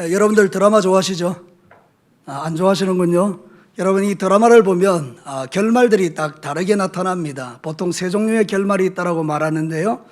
여러분들 드라마 좋아하시죠? 안 좋아하시는군요. 여러분, 이 드라마를 보면 결말들이 딱 다르게 나타납니다. 보통 세 종류의 결말이 있다고 말하는데요.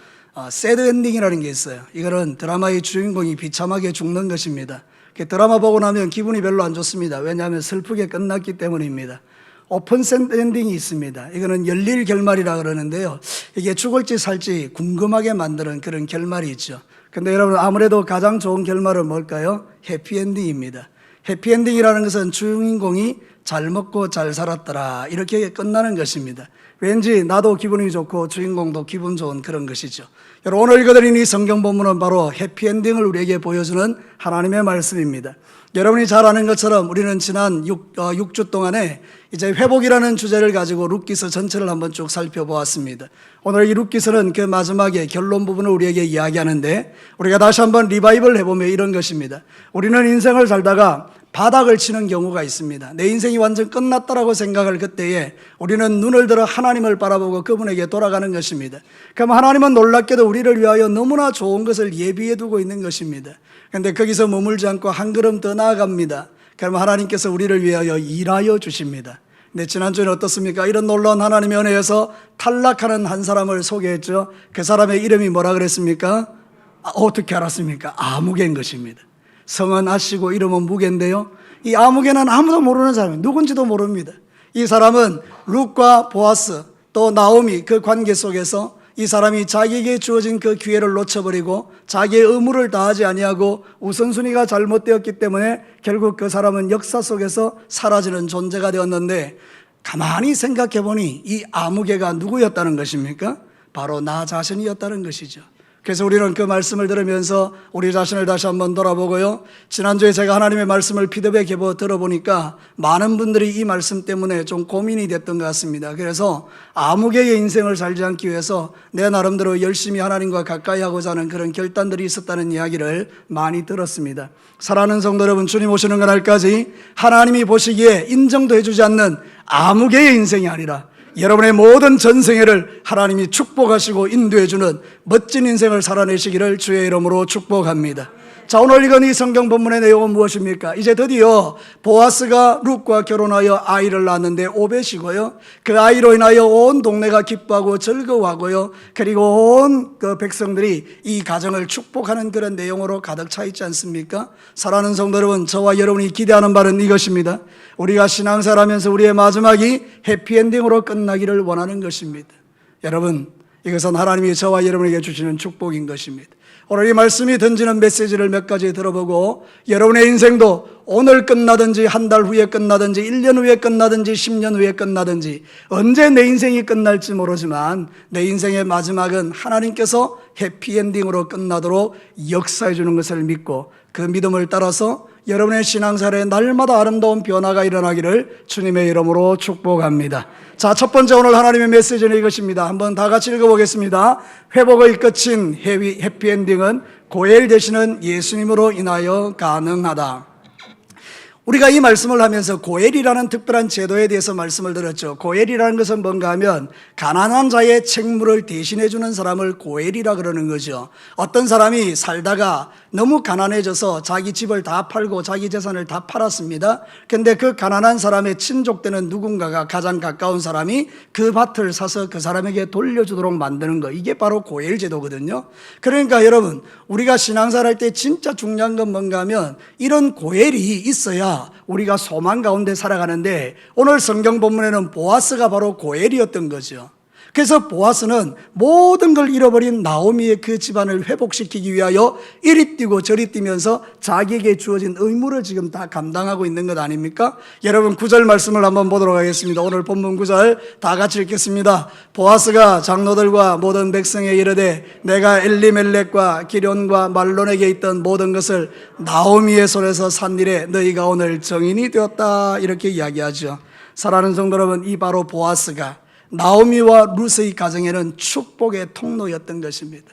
새드 엔딩이라는 게 있어요. 이거는 드라마의 주인공이 비참하게 죽는 것입니다. 드라마 보고 나면 기분이 별로 안 좋습니다. 왜냐하면 슬프게 끝났기 때문입니다. 오픈 엔딩이 있습니다. 이거는 열릴 결말이라 그러는데요. 이게 죽을지 살지 궁금하게 만드는 그런 결말이 있죠. 근데 여러분, 아무래도 가장 좋은 결말은 뭘까요? 해피엔딩입니다. 해피엔딩이라는 것은 주인공이 잘 먹고 잘 살았더라, 이렇게 끝나는 것입니다. 왠지 나도 기분이 좋고 주인공도 기분 좋은 그런 것이죠. 여러분, 오늘 읽어드린 이 성경 본문은 바로 해피엔딩을 우리에게 보여주는 하나님의 말씀입니다. 여러분이 잘 아는 것처럼 우리는 지난 6주 동안에 이제 회복이라는 주제를 가지고 룻기서 전체를 한번 쭉 살펴보았습니다. 오늘 이 룻기서는 그 마지막에 결론 부분을 우리에게 이야기하는데, 우리가 다시 한번 리바이벌 해보면 이런 것입니다. 우리는 인생을 살다가 바닥을 치는 경우가 있습니다. 내 인생이 완전 끝났다라고 생각할 그때에 우리는 눈을 들어 하나님을 바라보고 그분에게 돌아가는 것입니다. 그럼 하나님은 놀랍게도 우리를 위하여 너무나 좋은 것을 예비해 두고 있는 것입니다. 그런데 거기서 머물지 않고 한 걸음 더 나아갑니다. 그럼 하나님께서 우리를 위하여 일하여 주십니다. 근데 지난주에는 어떻습니까? 이런 놀라운 하나님의 은혜에서 탈락하는 한 사람을 소개했죠. 그 사람의 이름이 뭐라 그랬습니까? 어떻게 알았습니까? 아무개인 것입니다. 성은 아시고 이름은 무개인데요, 이 아무개는 아무도 모르는 사람이에요. 누군지도 모릅니다. 이 사람은 룻과 보아스 또 나오미, 그 관계 속에서 이 사람이 자기에게 주어진 그 기회를 놓쳐버리고 자기의 의무를 다하지 아니하고 우선순위가 잘못되었기 때문에 결국 그 사람은 역사 속에서 사라지는 존재가 되었는데, 가만히 생각해 보니 이 아무개가 누구였다는 것입니까? 바로 나 자신이었다는 것이죠. 그래서 우리는 그 말씀을 들으면서 우리 자신을 다시 한번 돌아보고요, 지난주에 제가 하나님의 말씀을 피드백해 들어보니까 많은 분들이 이 말씀 때문에 좀 고민이 됐던 것 같습니다. 그래서 아무개의 인생을 살지 않기 위해서 내 나름대로 열심히 하나님과 가까이 하고자 하는 그런 결단들이 있었다는 이야기를 많이 들었습니다. 사랑하는 성도 여러분, 주님 오시는 그날까지 하나님이 보시기에 인정도 해주지 않는 아무개의 인생이 아니라 여러분의 모든 전생애를 하나님이 축복하시고 인도해주는 멋진 인생을 살아내시기를 주의 이름으로 축복합니다. 자, 오늘 읽은 이 성경 본문의 내용은 무엇입니까? 이제 드디어 보아스가 룻과 결혼하여 아이를 낳았는데 오벳이고요, 그 아이로 인하여 온 동네가 기뻐하고 즐거워하고요, 그리고 온 그 백성들이 이 가정을 축복하는 그런 내용으로 가득 차 있지 않습니까? 사랑하는 성도 여러분, 저와 여러분이 기대하는 바는 이것입니다. 우리가 신앙생활하면서 우리의 마지막이 해피엔딩으로 끝나기를 원하는 것입니다. 여러분, 이것은 하나님이 저와 여러분에게 주시는 축복인 것입니다. 오늘 이 말씀이 던지는 메시지를 몇 가지 들어보고, 여러분의 인생도 오늘 끝나든지 한 달 후에 끝나든지 1년 후에 끝나든지 10년 후에 끝나든지 언제 내 인생이 끝날지 모르지만 내 인생의 마지막은 하나님께서 해피엔딩으로 끝나도록 역사해 주는 것을 믿고, 그 믿음을 따라서 여러분의 신앙생활에 날마다 아름다운 변화가 일어나기를 주님의 이름으로 축복합니다. 자, 첫 번째 오늘 하나님의 메시지는 이것입니다. 한번 다 같이 읽어보겠습니다. 회복의 끝인 해피엔딩은 고엘 되시는 예수님으로 인하여 가능하다. 우리가 이 말씀을 하면서 고엘이라는 특별한 제도에 대해서 말씀을 드렸죠. 고엘이라는 것은 뭔가 하면 가난한 자의 책무를 대신해 주는 사람을 고엘이라 그러는 거죠. 어떤 사람이 살다가 너무 가난해져서 자기 집을 다 팔고 자기 재산을 다 팔았습니다. 근데 그 가난한 사람의 친족되는 누군가가, 가장 가까운 사람이 그 밭을 사서 그 사람에게 돌려주도록 만드는 거, 이게 바로 고엘 제도거든요. 그러니까 여러분, 우리가 신앙생활 할 때 진짜 중요한 건 뭔가 하면 이런 고엘이 있어야 우리가 소망 가운데 살아가는데, 오늘 성경 본문에는 보아스가 바로 고엘이었던 거죠. 그래서 보아스는 모든 걸 잃어버린 나오미의 그 집안을 회복시키기 위하여 이리 뛰고 저리 뛰면서 자기에게 주어진 의무를 지금 다 감당하고 있는 것 아닙니까? 여러분, 9절 말씀을 한번 보도록 하겠습니다. 오늘 본문 9절 다 같이 읽겠습니다. 보아스가 장로들과 모든 백성에 이르되 내가 엘리멜렉과 기럨과 말론에게 있던 모든 것을 나오미의 손에서 산 일에 너희가 오늘 정인이 되었다, 이렇게 이야기하죠. 사랑하는 성도 여러분, 이 바로 보아스가 나오미와 룻의 가정에는 축복의 통로였던 것입니다.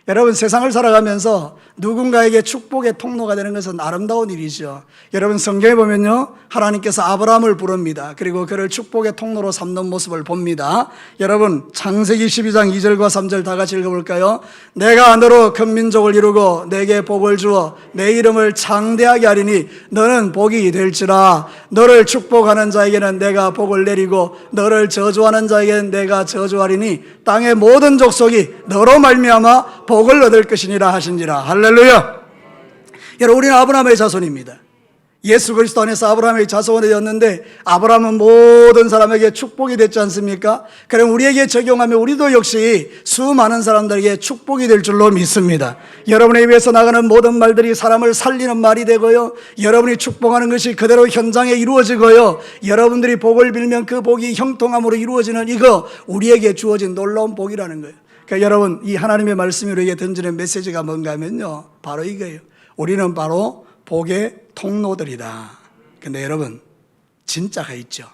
여러분, 세상을 살아가면서 누군가에게 축복의 통로가 되는 것은 아름다운 일이죠. 여러분, 성경에 보면요, 하나님께서 아브라함을 부릅니다. 그리고 그를 축복의 통로로 삼는 모습을 봅니다. 여러분, 창세기 12장 2절과 3절 다 같이 읽어볼까요? 내가 너로 큰 민족을 이루고 내게 복을 주어 내 이름을 창대하게 하리니 너는 복이 될지라. 너를 축복하는 자에게는 내가 복을 내리고 너를 저주하는 자에게는 내가 저주하리니 땅의 모든 족속이 너로 말미암아 복을 얻을 것이니라 하신지라. 할렐루야. 여러분, 우리는 아브라함의 자손입니다. 예수 그리스도 안에서 아브라함의 자손이 되었는데 아브라함은 모든 사람에게 축복이 됐지 않습니까? 그럼 우리에게 적용하면 우리도 역시 수많은 사람들에게 축복이 될 줄로 믿습니다. 여러분의 입에서 나가는 모든 말들이 사람을 살리는 말이 되고요, 여러분이 축복하는 것이 그대로 현장에 이루어지고요, 여러분들이 복을 빌면 그 복이 형통함으로 이루어지는 이거 우리에게 주어진 놀라운 복이라는 거예요. 그러니까 여러분, 이 하나님의 말씀이 우리에게 던지는 메시지가 뭔가 하면요, 바로 이거예요. 우리는 바로 복의 통로들이다. 근데 여러분, 진짜가 있죠.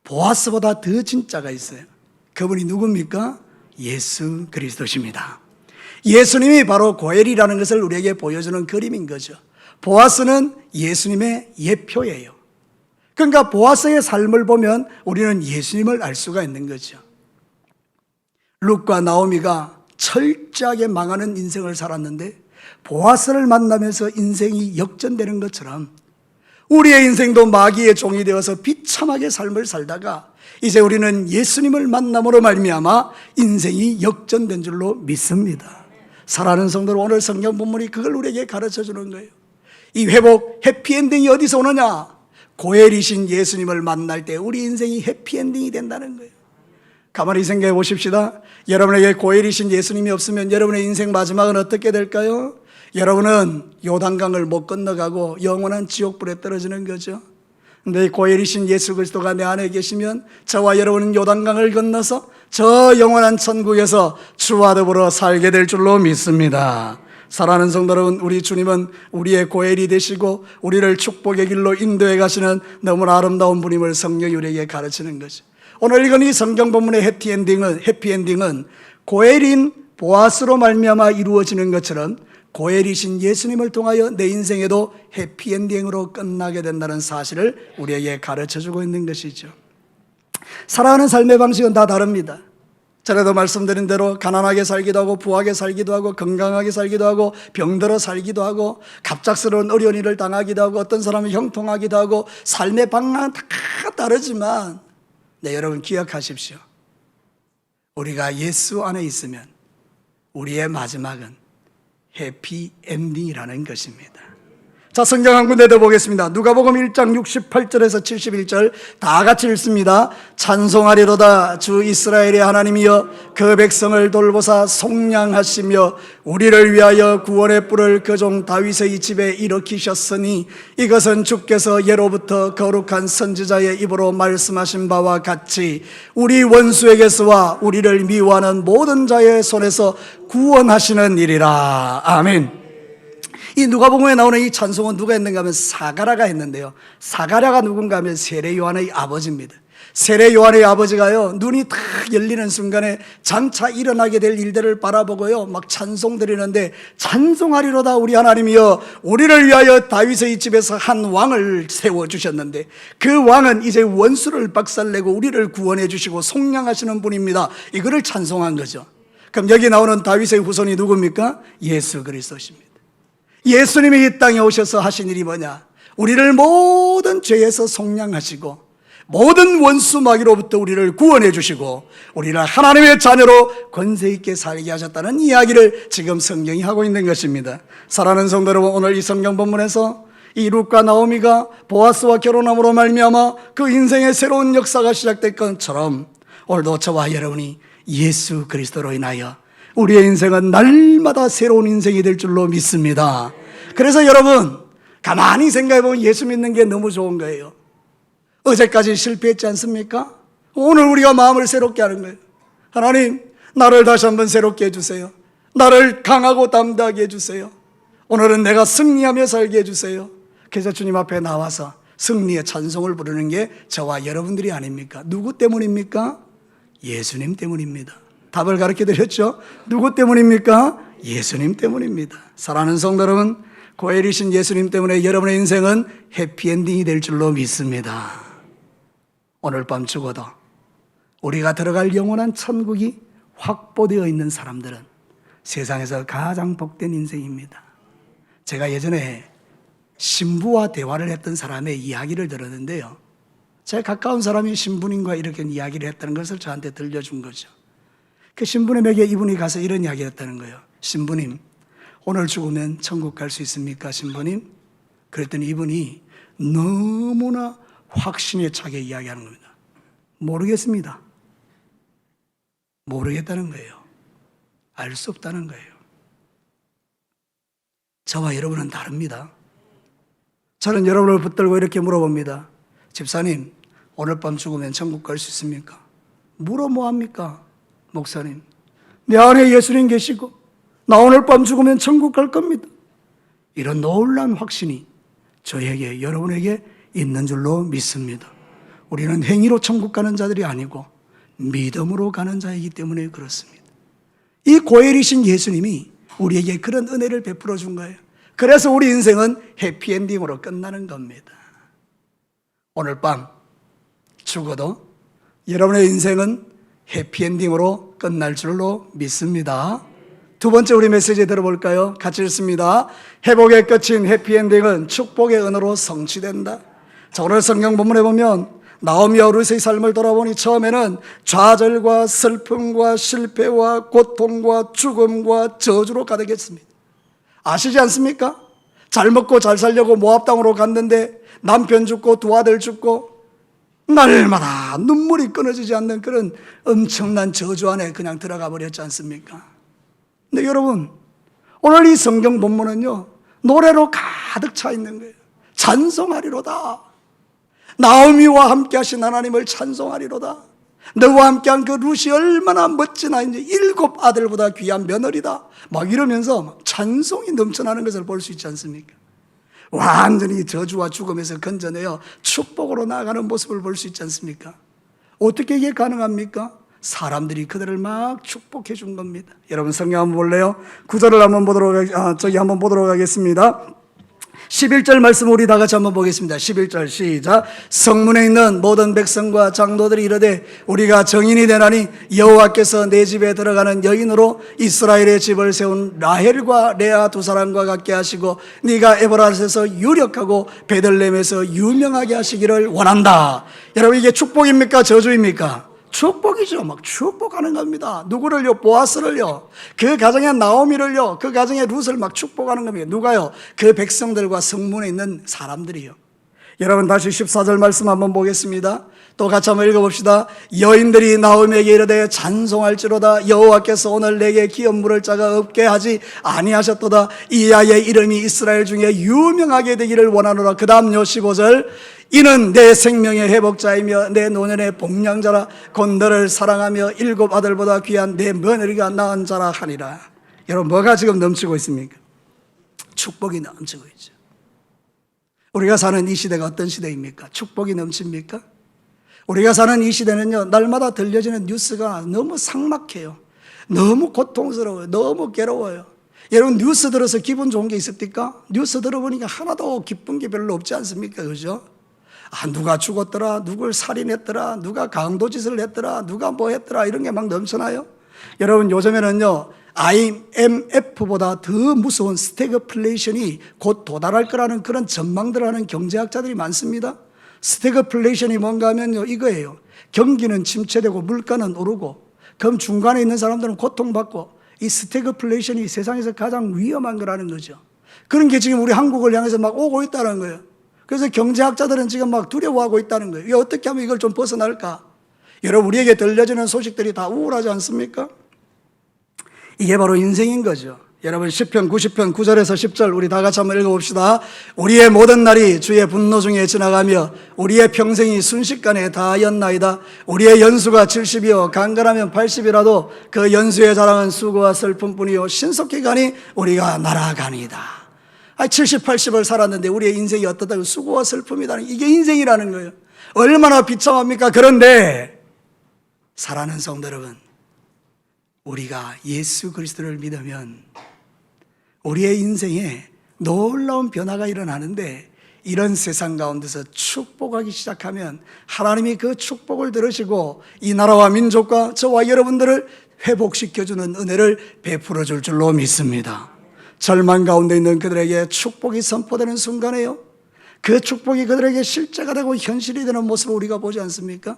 보아스보다 더 진짜가 있어요. 그분이 누굽니까? 예수 그리스도십니다. 예수님이 바로 고엘이라는 것을 우리에게 보여주는 그림인 거죠. 보아스는 예수님의 예표예요. 그러니까 보아스의 삶을 보면 우리는 예수님을 알 수가 있는 거죠. 룻과 나오미가 철저하게 망하는 인생을 살았는데 보아스를 만나면서 인생이 역전되는 것처럼 우리의 인생도 마귀의 종이 되어서 비참하게 삶을 살다가 이제 우리는 예수님을 만남으로 말미암아 인생이 역전된 줄로 믿습니다. 사랑하는 성도들, 오늘 성경 본문이 그걸 우리에게 가르쳐 주는 거예요. 이 회복, 해피엔딩이 어디서 오느냐? 고엘이신 예수님을 만날 때 우리 인생이 해피엔딩이 된다는 거예요. 가만히 생각해 보십시다. 여러분에게 고엘이신 예수님이 없으면 여러분의 인생 마지막은 어떻게 될까요? 여러분은 요단강을 못 건너가고 영원한 지옥불에 떨어지는 거죠. 근데 고엘이신 예수 그리스도가 내 안에 계시면 저와 여러분은 요단강을 건너서 저 영원한 천국에서 주와 더불어 살게 될 줄로 믿습니다. 사랑하는 성도 여러분, 우리 주님은 우리의 고엘이 되시고 우리를 축복의 길로 인도해 가시는 너무나 아름다운 분임을 성경이 우리에게 가르치는 거죠. 오늘 읽은 이 성경 본문의 해피엔딩은 고엘인 보아스로 말미암아 이루어지는 것처럼 고엘이신 예수님을 통하여 내 인생에도 해피엔딩으로 끝나게 된다는 사실을 우리에게 가르쳐주고 있는 것이죠. 살아가는 삶의 방식은 다 다릅니다. 전에도 말씀드린 대로 가난하게 살기도 하고 부하게 살기도 하고 건강하게 살기도 하고 병들어 살기도 하고 갑작스러운 어려운 일을 당하기도 하고 어떤 사람은 형통하기도 하고 삶의 방향은 다 다르지만 여러분 기억하십시오. 우리가 예수 안에 있으면 우리의 마지막은 해피엔딩이라는 것입니다. 자, 성경 한 군데 더 보겠습니다. 누가복음 1장 68절에서 71절 다 같이 읽습니다. 찬송하리로다 주 이스라엘의 하나님이여, 그 백성을 돌보사 속량하시며 우리를 위하여 구원의 뿔을 그 종 다윗의 집에 일으키셨으니 이것은 주께서 예로부터 거룩한 선지자의 입으로 말씀하신 바와 같이 우리 원수에게서와 우리를 미워하는 모든 자의 손에서 구원하시는 일이라. 아멘. 이 누가복음에 나오는 이 찬송은 누가 했는가 하면 사가랴가 했는데요, 사가랴가 누군가 하면 세례 요한의 아버지입니다. 세례 요한의 아버지가요, 눈이 탁 열리는 순간에 장차 일어나게 될 일들을 바라보고요 막 찬송 드리는데, 찬송하리로다 우리 하나님이여, 우리를 위하여 다윗의 집에서 한 왕을 세워주셨는데 그 왕은 이제 원수를 박살내고 우리를 구원해 주시고 속량하시는 분입니다. 이거를 찬송한 거죠. 그럼 여기 나오는 다윗의 후손이 누굽니까? 예수 그리스도십니다. 예수님이 이 땅에 오셔서 하신 일이 뭐냐? 우리를 모든 죄에서 속량하시고 모든 원수 마귀로부터 우리를 구원해 주시고 우리를 하나님의 자녀로 권세 있게 살게 하셨다는 이야기를 지금 성경이 하고 있는 것입니다. 사랑하는 성도 여러분, 오늘 이 성경 본문에서 이 룻과 나오미가 보아스와 결혼함으로 말미암아 그 인생의 새로운 역사가 시작될 것처럼 오늘도 저와 여러분이 예수 그리스도로 인하여 우리의 인생은 날마다 새로운 인생이 될 줄로 믿습니다. 그래서 여러분, 가만히 생각해보면 예수 믿는 게 너무 좋은 거예요. 어제까지 실패했지 않습니까? 오늘 우리가 마음을 새롭게 하는 거예요. 하나님, 나를 다시 한번 새롭게 해주세요. 나를 강하고 담대하게 해주세요. 오늘은 내가 승리하며 살게 해주세요. 그래서 주님 앞에 나와서 승리의 찬송을 부르는 게 저와 여러분들이 아닙니까? 누구 때문입니까? 예수님 때문입니다. 답을 가르쳐 드렸죠? 누구 때문입니까? 예수님 때문입니다. 사랑하는 성도 여러분, 고엘이신 예수님 때문에 여러분의 인생은 해피엔딩이 될 줄로 믿습니다. 오늘 밤 죽어도 우리가 들어갈 영원한 천국이 확보되어 있는 사람들은 세상에서 가장 복된 인생입니다. 제가 예전에 신부와 대화를 했던 사람의 이야기를 들었는데요, 제 가까운 사람이 신부님과 이렇게 이야기를 했다는 것을 저한테 들려준 거죠. 그 신부님에게 이분이 가서 이런 이야기를 했다는 거예요. 신부님, 오늘 죽으면 천국 갈 수 있습니까, 신부님? 그랬더니 이분이 너무나 확신에 차게 이야기하는 겁니다. 모르겠습니다. 모르겠다는 거예요. 알 수 없다는 거예요. 저와 여러분은 다릅니다. 저는 여러분을 붙들고 이렇게 물어봅니다. 집사님, 오늘 밤 죽으면 천국 갈 수 있습니까? 물어 뭐합니까? 목사님, 내 안에 예수님 계시고 나 오늘 밤 죽으면 천국 갈 겁니다. 이런 놀라운 확신이 저에게, 여러분에게 있는 줄로 믿습니다. 우리는 행위로 천국 가는 자들이 아니고 믿음으로 가는 자이기 때문에 그렇습니다. 이 고엘이신 예수님이 우리에게 그런 은혜를 베풀어 준 거예요. 그래서 우리 인생은 해피엔딩으로 끝나는 겁니다. 오늘 밤 죽어도 여러분의 인생은 해피엔딩으로 끝날 줄로 믿습니다. 두 번째 우리 메시지 들어볼까요? 같이 읽습니다. 회복의 끝인 해피엔딩은 축복의 은혜로 성취된다. 자, 오늘 성경 본문에 보면 나오미와 룻의 삶을 돌아보니 처음에는 좌절과 슬픔과 실패와 고통과 죽음과 저주로 가득했습니다. 아시지 않습니까? 잘 먹고 잘 살려고 모압 땅으로 갔는데 남편 죽고 두 아들 죽고 날마다 눈물이 끊어지지 않는 그런 엄청난 저주 안에 그냥 들어가 버렸지 않습니까? 근데 여러분, 오늘 이 성경 본문은요, 노래로 가득 차 있는 거예요. 찬송하리로다. 나오미와 함께 하신 하나님을 찬송하리로다. 너와 함께한 그 룻이 얼마나 멋진 아이인지, 7 아들보다 귀한 며느리다. 막 이러면서 막 찬송이 넘쳐나는 것을 볼 수 있지 않습니까? 완전히 저주와 죽음에서 건져내어 축복으로 나아가는 모습을 볼 수 있지 않습니까? 어떻게 이게 가능합니까? 사람들이 그들을 막 축복해 준 겁니다. 여러분 성경 한번 볼래요? 9절을 한번 보도록 하겠습니다. 11절 말씀 우리 다 같이 한번 보겠습니다. 11절 시작. 성문에 있는 모든 백성과 장로들이 이르되 우리가 정인이 되나니 여호와께서 내 집에 들어가는 여인으로 이스라엘의 집을 세운 라헬과 레아 두 사람과 같게 하시고 네가 에브라스에서 유력하고 베들레헴에서 유명하게 하시기를 원한다. 여러분, 이게 축복입니까, 저주입니까? 축복이죠. 막 축복하는 겁니다. 누구를요? 보아스를요. 그 가정의 나오미를요. 그 가정의 룻을 막 축복하는 겁니다. 누가요? 그 백성들과 성문에 있는 사람들이요. 여러분 다시 14절 말씀 한번 보겠습니다. 또 같이 한번 읽어봅시다. 여인들이 나오미에게 이르되 찬송할지로다. 여호와께서 오늘 내게 기업 물을 자가 없게 하지 아니하셨도다. 이 아이의 이름이 이스라엘 중에 유명하게 되기를 원하노라. 그 다음 15절. 이는 내 생명의 회복자이며 내 노년의 복량자라. 곧 너를 사랑하며 7 아들보다 귀한 내 며느리가 낳은 자라 하니라. 여러분, 뭐가 지금 넘치고 있습니까? 축복이 넘치고 있죠. 우리가 사는 이 시대가 어떤 시대입니까? 축복이 넘칩니까? 우리가 사는 이 시대는요, 날마다 들려지는 뉴스가 너무 삭막해요. 너무 고통스러워요. 너무 괴로워요. 여러분, 뉴스 들어서 기분 좋은 게 있습니까? 뉴스 들어보니까 하나도 기쁜 게 별로 없지 않습니까? 그죠? 아, 누가 죽었더라, 누굴 살인했더라, 누가 강도짓을 했더라, 누가 뭐 했더라, 이런 게 막 넘쳐나요. 여러분, 요즘에는요, IMF보다 더 무서운 스태그플레이션이 곧 도달할 거라는 그런 전망들을 하는 경제학자들이 많습니다. 스태그플레이션이 뭔가 하면요, 이거예요. 경기는 침체되고 물가는 오르고 그럼 중간에 있는 사람들은 고통받고, 이 스태그플레이션이 세상에서 가장 위험한 거라는 거죠. 그런 게 지금 우리 한국을 향해서 막 오고 있다는 거예요. 그래서 경제학자들은 지금 막 두려워하고 있다는 거예요. 이게 어떻게 하면 이걸 좀 벗어날까? 여러분, 우리에게 들려주는 소식들이 다 우울하지 않습니까? 이게 바로 인생인 거죠. 여러분, 시편 90편 9절에서 10절 우리 다 같이 한번 읽어봅시다. 우리의 모든 날이 주의 분노 중에 지나가며 우리의 평생이 순식간에 다하였나이다. 우리의 연수가 70이요 강건하면 80이라도 그 연수의 자랑은 수고와 슬픔뿐이요 신속히 가니 우리가 날아가니이다. 70, 80을 살았는데 우리의 인생이 어떻다고? 수고와 슬픔이다. 이게 인생이라는 거예요. 얼마나 비참합니까? 그런데 사랑하는 성도 여러분, 우리가 예수 그리스도를 믿으면 우리의 인생에 놀라운 변화가 일어나는데, 이런 세상 가운데서 축복하기 시작하면 하나님이 그 축복을 들으시고 이 나라와 민족과 저와 여러분들을 회복시켜주는 은혜를 베풀어 줄 줄로 믿습니다. 절망 가운데 있는 그들에게 축복이 선포되는 순간에요, 그 축복이 그들에게 실제가 되고 현실이 되는 모습을 우리가 보지 않습니까?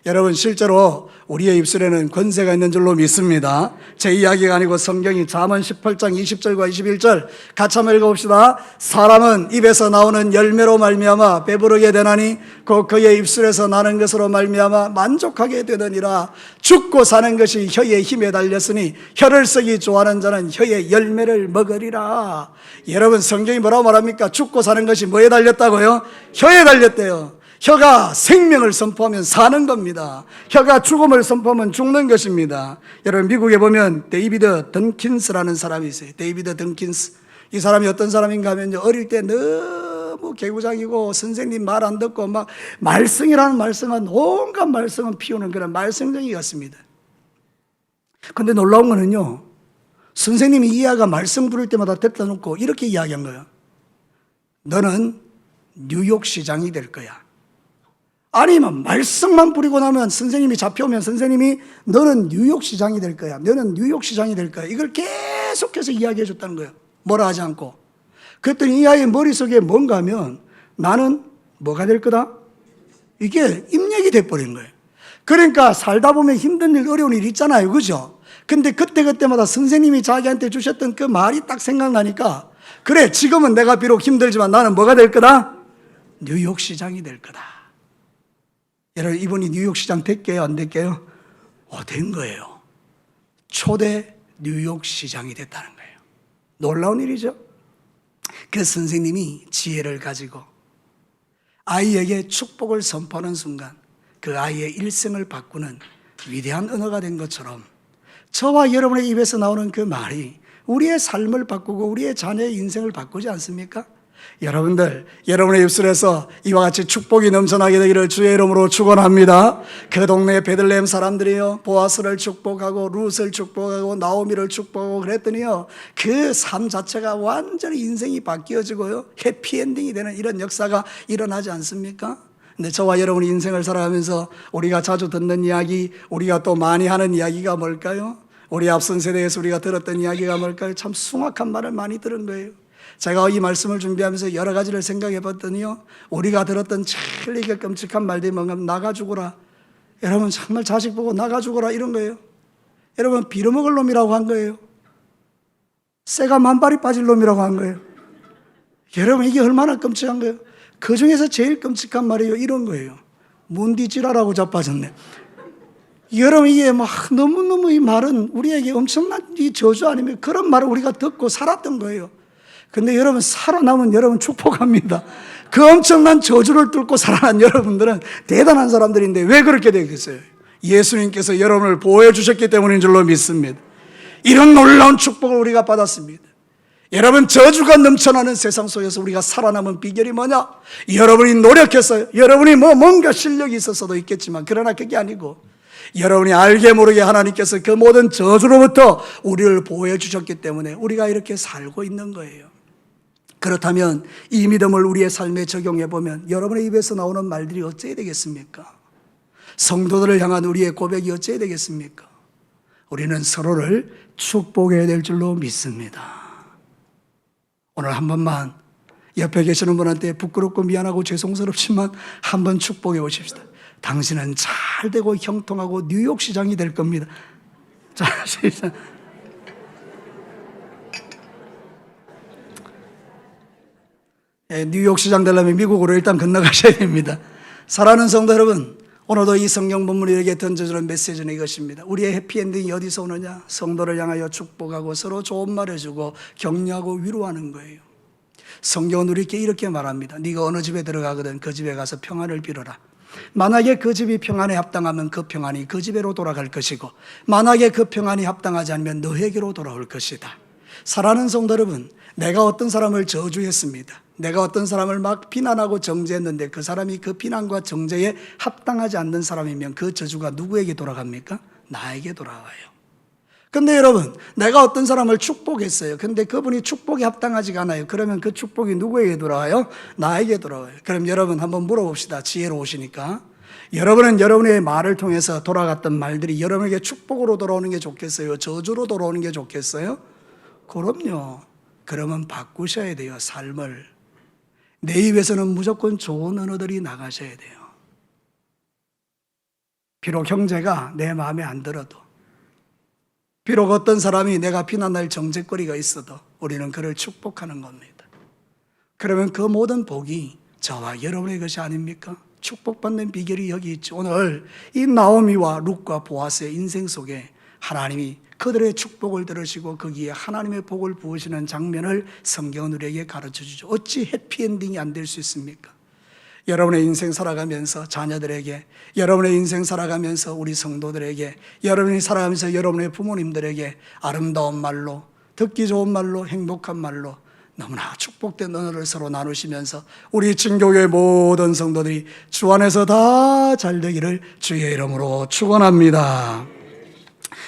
여러분, 실제로 우리의 입술에는 권세가 있는 줄로 믿습니다. 제 이야기가 아니고 성경이 잠언 18장 20절과 21절 같이 한번 읽어봅시다. 사람은 입에서 나오는 열매로 말미암아 배부르게 되나니 곧 그의 입술에서 나는 것으로 말미암아 만족하게 되느니라. 죽고 사는 것이 혀의 힘에 달렸으니 혀를 쓰기 좋아하는 자는 혀의 열매를 먹으리라. 여러분, 성경이 뭐라고 말합니까? 죽고 사는 것이 뭐에 달렸다고요? 혀에 달렸대요. 혀가 생명을 선포하면 사는 겁니다. 혀가 죽음을 선포하면 죽는 것입니다. 여러분, 미국에 보면 데이비드 던킨스라는 사람이 있어요. 데이비드 던킨스. 이 사람이 어떤 사람인가 하면 어릴 때 너무 개구장이고 선생님 말 안 듣고 막 말썽이라는 말썽은 온갖 말썽은 피우는 그런 말썽쟁이였습니다. 그런데 놀라운 거는요, 선생님이 이 아이가 말썽 부를 때마다 데려다 놓고 이렇게 이야기한 거예요. 너는 뉴욕시장이 될 거야. 아니면 말썽만 부리고 나면 선생님이 잡혀오면 선생님이 너는 뉴욕시장이 될 거야. 너는 뉴욕시장이 될 거야. 이걸 계속해서 이야기해 줬다는 거예요. 뭐라 하지 않고. 그랬더니 이 아이의 머릿속에 뭔가 하면 나는 뭐가 될 거다? 이게 입력이 돼버린 거예요. 그러니까 살다 보면 힘든 일, 어려운 일 있잖아요. 그죠? 근데 그때그때마다 선생님이 자기한테 주셨던 그 말이 딱 생각나니까, 그래, 지금은 내가 비록 힘들지만 나는 뭐가 될 거다? 뉴욕시장이 될 거다. 여러분, 이분이 뉴욕시장 됐게요, 안 됐게요? 된 거예요. 초대 뉴욕시장이 됐다는 거예요. 놀라운 일이죠. 그 선생님이 지혜를 가지고 아이에게 축복을 선포하는 순간 그 아이의 일생을 바꾸는 위대한 언어가 된 것처럼, 저와 여러분의 입에서 나오는 그 말이 우리의 삶을 바꾸고 우리의 자녀의 인생을 바꾸지 않습니까? 여러분들, 여러분의 입술에서 이와 같이 축복이 넘쳐나게 되기를 주의 이름으로 축원합니다. 그 동네 베들레헴 사람들이요, 보아스를 축복하고 룻을 축복하고 나오미를 축복하고 그랬더니요, 그 삶 자체가 완전히 인생이 바뀌어지고요, 해피엔딩이 되는 이런 역사가 일어나지 않습니까? 근데 저와 여러분이 인생을 살아가면서 우리가 자주 듣는 이야기, 우리가 또 많이 하는 이야기가 뭘까요? 우리 앞선 세대에서 우리가 들었던 이야기가 뭘까요? 참 숭악한 말을 많이 들은 거예요. 제가 이 말씀을 준비하면서 여러 가지를 생각해 봤더니요, 우리가 들었던 제일 이게 끔찍한 말들이 뭔가 나가 죽어라. 여러분, 정말 자식 보고 나가 죽어라 이런 거예요. 여러분, 빌어먹을 놈이라고 한 거예요. 새가 만발이 빠질 놈이라고 한 거예요. 여러분, 이게 얼마나 끔찍한 거예요. 그 중에서 제일 끔찍한 말이에요, 이런 거예요. 문디지라라고 자빠졌네. 여러분, 이게 막 너무너무 이 말은 우리에게 엄청난 이 저주 아니면 그런 말을 우리가 듣고 살았던 거예요. 근데 여러분, 살아남은 여러분 축복합니다. 그 엄청난 저주를 뚫고 살아난 여러분들은 대단한 사람들인데 왜 그렇게 되겠어요? 예수님께서 여러분을 보호해 주셨기 때문인 줄로 믿습니다. 이런 놀라운 축복을 우리가 받았습니다. 여러분, 저주가 넘쳐나는 세상 속에서 우리가 살아남은 비결이 뭐냐? 여러분이 노력했어요. 여러분이 뭔가 실력이 있어서도 있겠지만, 그러나 그게 아니고 여러분이 알게 모르게 하나님께서 그 모든 저주로부터 우리를 보호해 주셨기 때문에 우리가 이렇게 살고 있는 거예요. 그렇다면 이 믿음을 우리의 삶에 적용해 보면 여러분의 입에서 나오는 말들이 어찌해야 되겠습니까? 성도들을 향한 우리의 고백이 어찌해야 되겠습니까? 우리는 서로를 축복해야 될 줄로 믿습니다. 오늘 한 번만 옆에 계시는 분한테 부끄럽고 미안하고 죄송스럽지만 한번 축복해 보십시다. 당신은 잘 되고 형통하고 뉴욕시장이 될 겁니다. 자, 시작. 뉴욕시장 되려면 미국으로 일단 건너가셔야 됩니다. 사랑하는 성도 여러분, 오늘도 이 성경 본문에게 던져주는 메시지는 이것입니다. 우리의 해피엔딩이 어디서 오느냐? 성도를 향하여 축복하고 서로 좋은 말 해주고 격려하고 위로하는 거예요. 성경은 우리에게 이렇게 말합니다. 네가 어느 집에 들어가거든 그 집에 가서 평안을 빌어라. 만약에 그 집이 평안에 합당하면 그 평안이 그 집에로 돌아갈 것이고, 만약에 그 평안이 합당하지 않으면 너에게로 돌아올 것이다. 사랑하는 성도 여러분, 내가 어떤 사람을 저주했습니다. 내가 어떤 사람을 막 비난하고 정죄했는데 그 사람이 그 비난과 정죄에 합당하지 않는 사람이면 그 저주가 누구에게 돌아갑니까? 나에게 돌아와요. 근데 여러분, 내가 어떤 사람을 축복했어요. 근데 그분이 축복에 합당하지가 않아요. 그러면 그 축복이 누구에게 돌아와요? 나에게 돌아와요. 그럼 여러분 한번 물어봅시다. 지혜로우시니까. 여러분은 여러분의 말을 통해서 돌아갔던 말들이 여러분에게 축복으로 돌아오는 게 좋겠어요? 저주로 돌아오는 게 좋겠어요? 그럼요. 그러면 바꾸셔야 돼요, 삶을. 내 입에서는 무조건 좋은 언어들이 나가셔야 돼요. 비록 형제가 내 마음에 안 들어도, 비록 어떤 사람이 내가 비난할 정죄거리가 있어도 우리는 그를 축복하는 겁니다. 그러면 그 모든 복이 저와 여러분의 것이 아닙니까? 축복받는 비결이 여기 있죠. 오늘 이 나오미와 룻과 보아스의 인생 속에 하나님이 그들의 축복을 들으시고 거기에 하나님의 복을 부으시는 장면을 성경은 우리에게 가르쳐주죠. 어찌 해피엔딩이 안 될 수 있습니까? 여러분의 인생 살아가면서 자녀들에게, 여러분의 인생 살아가면서 우리 성도들에게, 여러분이 살아가면서 여러분의 부모님들에게 아름다운 말로, 듣기 좋은 말로, 행복한 말로 너무나 축복된 언어를 서로 나누시면서 우리 진교회 모든 성도들이 주 안에서 다 잘되기를 주의 이름으로 축원합니다.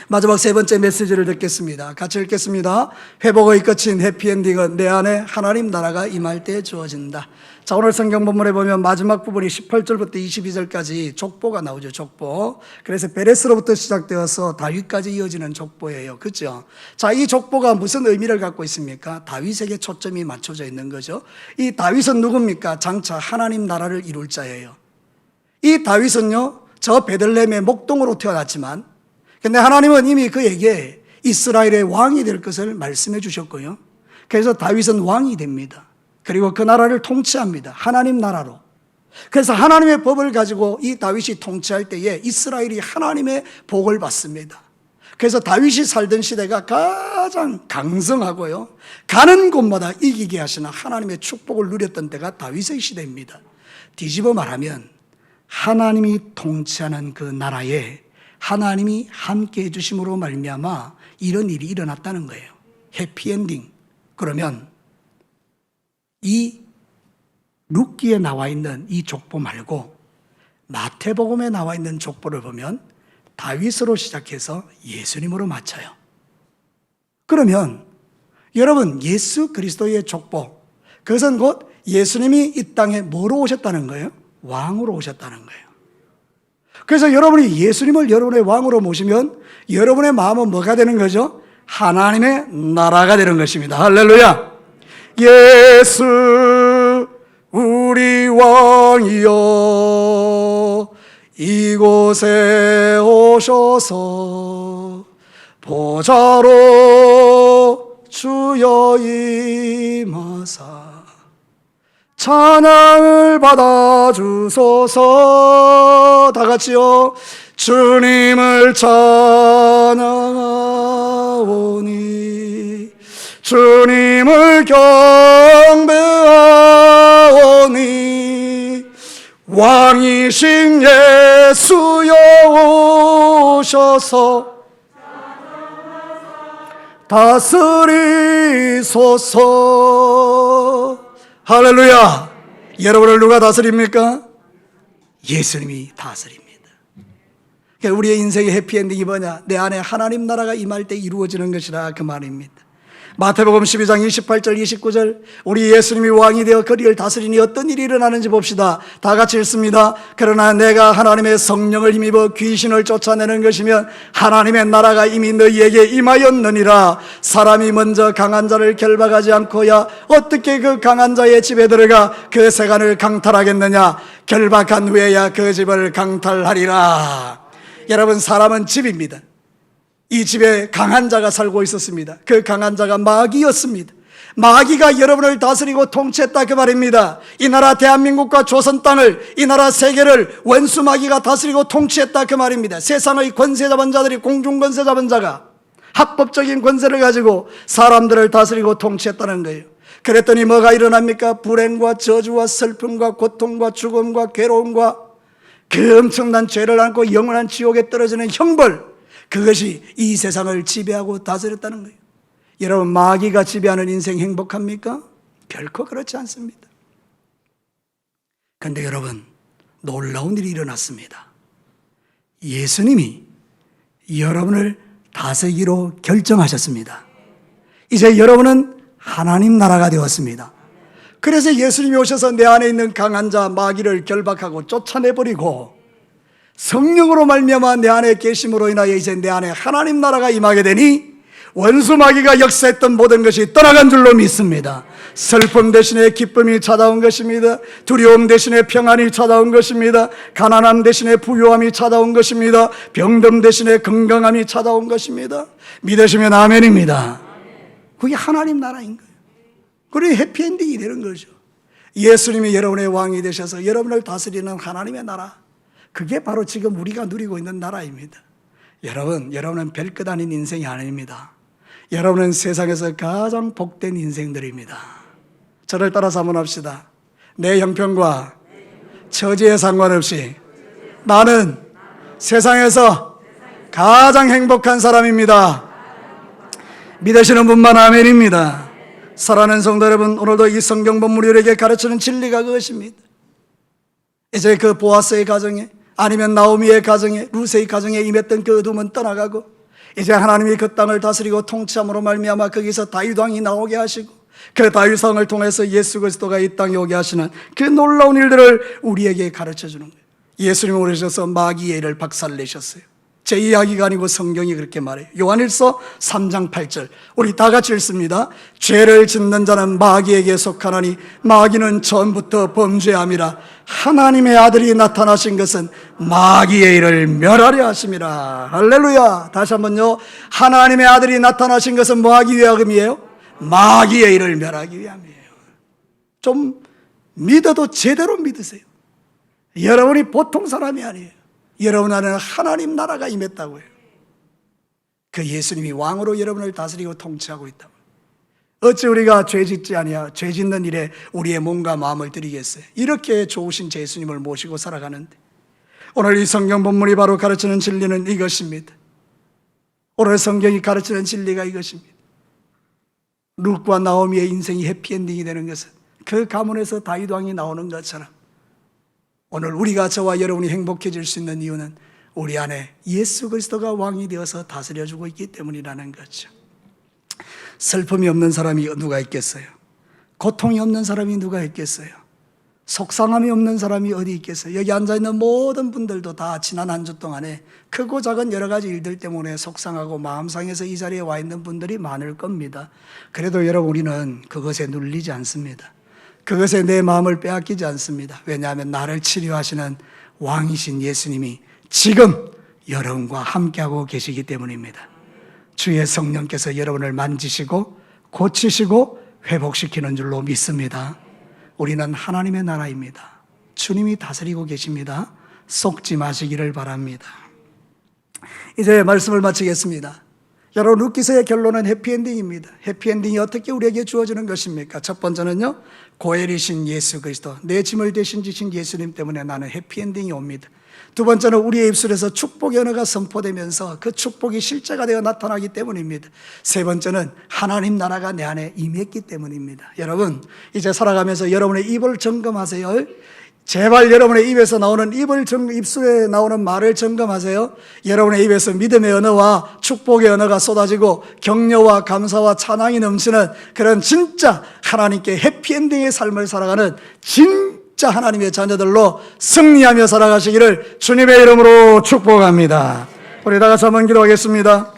마지막 세 번째 메시지를 듣겠습니다. 같이 읽겠습니다. 회복의 끝인 해피엔딩은 내 안에 하나님 나라가 임할 때 주어진다. 자, 오늘 성경 본문에 보면 마지막 부분이 18절부터 22절까지 족보가 나오죠. 족보. 그래서 베레스로부터 시작되어서 다윗까지 이어지는 족보예요. 그렇죠? 자, 이 족보가 무슨 의미를 갖고 있습니까? 다윗에게 초점이 맞춰져 있는 거죠. 이 다윗은 누굽니까? 장차 하나님 나라를 이룰 자예요. 이 다윗은요, 저 베들레헴의 목동으로 태어났지만, 근데 하나님은 이미 그에게 이스라엘의 왕이 될 것을 말씀해 주셨고요. 그래서 다윗은 왕이 됩니다. 그리고 그 나라를 통치합니다. 하나님 나라로. 그래서 하나님의 법을 가지고 이 다윗이 통치할 때에 이스라엘이 하나님의 복을 받습니다. 그래서 다윗이 살던 시대가 가장 강성하고요, 가는 곳마다 이기게 하시는 하나님의 축복을 누렸던 때가 다윗의 시대입니다. 뒤집어 말하면 하나님이 통치하는 그 나라에 하나님이 함께 해주심으로 말미암아 이런 일이 일어났다는 거예요. 해피엔딩. 그러면 이 룻기에 나와 있는 이 족보 말고 마태복음에 나와 있는 족보를 보면 다윗으로 시작해서 예수님으로 마쳐요. 그러면 여러분, 예수 그리스도의 족보, 그것은 곧 예수님이 이 땅에 뭐로 오셨다는 거예요? 왕으로 오셨다는 거예요. 그래서 여러분이 예수님을 여러분의 왕으로 모시면 여러분의 마음은 뭐가 되는 거죠? 하나님의 나라가 되는 것입니다. 할렐루야. 예수 우리 왕이여 이곳에 오셔서 보좌로 주여 임하사 찬양을 받아주소서. 다 같이요. 주님을 찬양하오니 주님을 경배하오니 왕이신 예수여 오셔서 다스리소서. 할렐루야. 여러분을 누가 다스립니까? 예수님이 다스립니다. 그러니까 우리의 인생의 해피엔딩이 뭐냐? 내 안에 하나님 나라가 임할 때 이루어지는 것이라 그 말입니다. 마태복음 12장 28절 29절 우리 예수님이 왕이 되어 거리를 다스리니 어떤 일이 일어나는지 봅시다. 다 같이 읽습니다. 그러나 내가 하나님의 성령을 힘입어 귀신을 쫓아내는 것이면 하나님의 나라가 이미 너희에게 임하였느니라. 사람이 먼저 강한 자를 결박하지 않고야 어떻게 그 강한 자의 집에 들어가 그 세간을 강탈하겠느냐. 결박한 후에야 그 집을 강탈하리라. 여러분, 사람은 집입니다. 이 집에 강한 자가 살고 있었습니다. 그 강한 자가 마귀였습니다. 마귀가 여러분을 다스리고 통치했다 그 말입니다. 이 나라 대한민국과 조선 땅을, 이 나라 세계를 원수 마귀가 다스리고 통치했다 그 말입니다. 세상의 권세 잡은 자들이, 공중 권세 잡은 자가 합법적인 권세를 가지고 사람들을 다스리고 통치했다는 거예요. 그랬더니 뭐가 일어납니까? 불행과 저주와 슬픔과 고통과 죽음과 괴로움과 그 엄청난 죄를 안고 영원한 지옥에 떨어지는 형벌, 그것이 이 세상을 지배하고 다스렸다는 거예요. 여러분, 마귀가 지배하는 인생 행복합니까? 결코 그렇지 않습니다. 그런데 여러분, 놀라운 일이 일어났습니다. 예수님이 여러분을 다스리기로 결정하셨습니다. 이제 여러분은 하나님 나라가 되었습니다. 그래서 예수님이 오셔서 내 안에 있는 강한 자 마귀를 결박하고 쫓아내버리고 성령으로 말미암아 내 안에 계심으로 인하여 이제 내 안에 하나님 나라가 임하게 되니 원수 마귀가 역사했던 모든 것이 떠나간 줄로 믿습니다. 슬픔 대신에 기쁨이 찾아온 것입니다. 두려움 대신에 평안이 찾아온 것입니다. 가난함 대신에 부유함이 찾아온 것입니다. 병듦 대신에 건강함이 찾아온 것입니다. 믿으시면 아멘입니다. 그게 하나님 나라인 거예요. 그리고 해피엔딩이 되는 거죠. 예수님이 여러분의 왕이 되셔서 여러분을 다스리는 하나님의 나라, 그게 바로 지금 우리가 누리고 있는 나라입니다. 여러분은 별것 아닌 인생이 아닙니다. 여러분은 세상에서 가장 복된 인생들입니다. 저를 따라서 한번 합시다. 내 형편과 처지에 상관없이 나는 세상에서 가장 행복한 사람입니다. 믿으시는 분만 아멘입니다. 사랑하는 성도 여러분, 오늘도 이 성경 본문이 우리에게 가르치는 진리가 그것입니다. 이제 그 보아스의 가정에, 아니면 나오미의 가정에, 루세의 가정에 임했던 그 어둠은 떠나가고 이제 하나님이 그 땅을 다스리고 통치함으로 말미암아 거기서 다윗 왕이 나오게 하시고 그 다윗 왕을 통해서 예수 그리스도가 이 땅에 오게 하시는 그 놀라운 일들을 우리에게 가르쳐 주는 거예요. 예수님이 오셔서 마귀의 일을 박살내셨어요. 제 이야기가 아니고 성경이 그렇게 말해요. 요한일서 3장 8절 우리 다 같이 읽습니다. 죄를 짓는 자는 마귀에게 속하나니 마귀는 처음부터 범죄함이라. 하나님의 아들이 나타나신 것은 마귀의 일을 멸하려 하심이라. 할렐루야. 다시 한번요. 하나님의 아들이 나타나신 것은 뭐 하기 위함이에요? 마귀의 일을 멸하기 위함이에요. 좀 믿어도 제대로 믿으세요. 여러분이 보통 사람이 아니에요. 여러분 안에는 하나님 나라가 임했다고요. 그 예수님이 왕으로 여러분을 다스리고 통치하고 있다고. 어찌 우리가 죄 짓지 아니하 죄 짓는 일에 우리의 몸과 마음을 드리겠어요? 이렇게 좋으신 예수님을 모시고 살아가는데 오늘 이 성경 본문이 바로 가르치는 진리는 이것입니다. 오늘 성경이 가르치는 진리가 이것입니다. 룻과 나오미의 인생이 해피엔딩이 되는 것은 그 가문에서 다윗 왕이 나오는 것처럼 오늘 우리가 저와 여러분이 행복해질 수 있는 이유는 우리 안에 예수 그리스도가 왕이 되어서 다스려주고 있기 때문이라는 거죠. 슬픔이 없는 사람이 누가 있겠어요? 고통이 없는 사람이 누가 있겠어요? 속상함이 없는 사람이 어디 있겠어요? 여기 앉아있는 모든 분들도 다 지난 한 주 동안에 크고 작은 여러 가지 일들 때문에 속상하고 마음 상해서 이 자리에 와 있는 분들이 많을 겁니다. 그래도 여러분, 우리는 그것에 눌리지 않습니다. 그것에 내 마음을 빼앗기지 않습니다. 왜냐하면 나를 치료하시는 왕이신 예수님이 지금 여러분과 함께하고 계시기 때문입니다. 주의 성령께서 여러분을 만지시고 고치시고 회복시키는 줄로 믿습니다. 우리는 하나님의 나라입니다. 주님이 다스리고 계십니다. 속지 마시기를 바랍니다. 이제 말씀을 마치겠습니다. 여러분, 룻기서의 결론은 해피엔딩입니다. 해피엔딩이 어떻게 우리에게 주어지는 것입니까? 첫 번째는요, 고엘이신 예수 그리스도, 내 짐을 대신 지신 예수님 때문에 나는 해피엔딩이 옵니다. 두 번째는 우리의 입술에서 축복의 언어가 선포되면서 그 축복이 실제가 되어 나타나기 때문입니다. 세 번째는 하나님 나라가 내 안에 임했기 때문입니다. 여러분, 이제 살아가면서 여러분의 입을 점검하세요. 제발 여러분의 입에서 나오는 입술에 나오는 말을 점검하세요. 여러분의 입에서 믿음의 언어와 축복의 언어가 쏟아지고 격려와 감사와 찬양이 넘치는 그런 진짜 하나님께 해피엔딩의 삶을 살아가는 진짜 하나님의 자녀들로 승리하며 살아가시기를 주님의 이름으로 축복합니다. 우리 다 같이 한번 기도하겠습니다.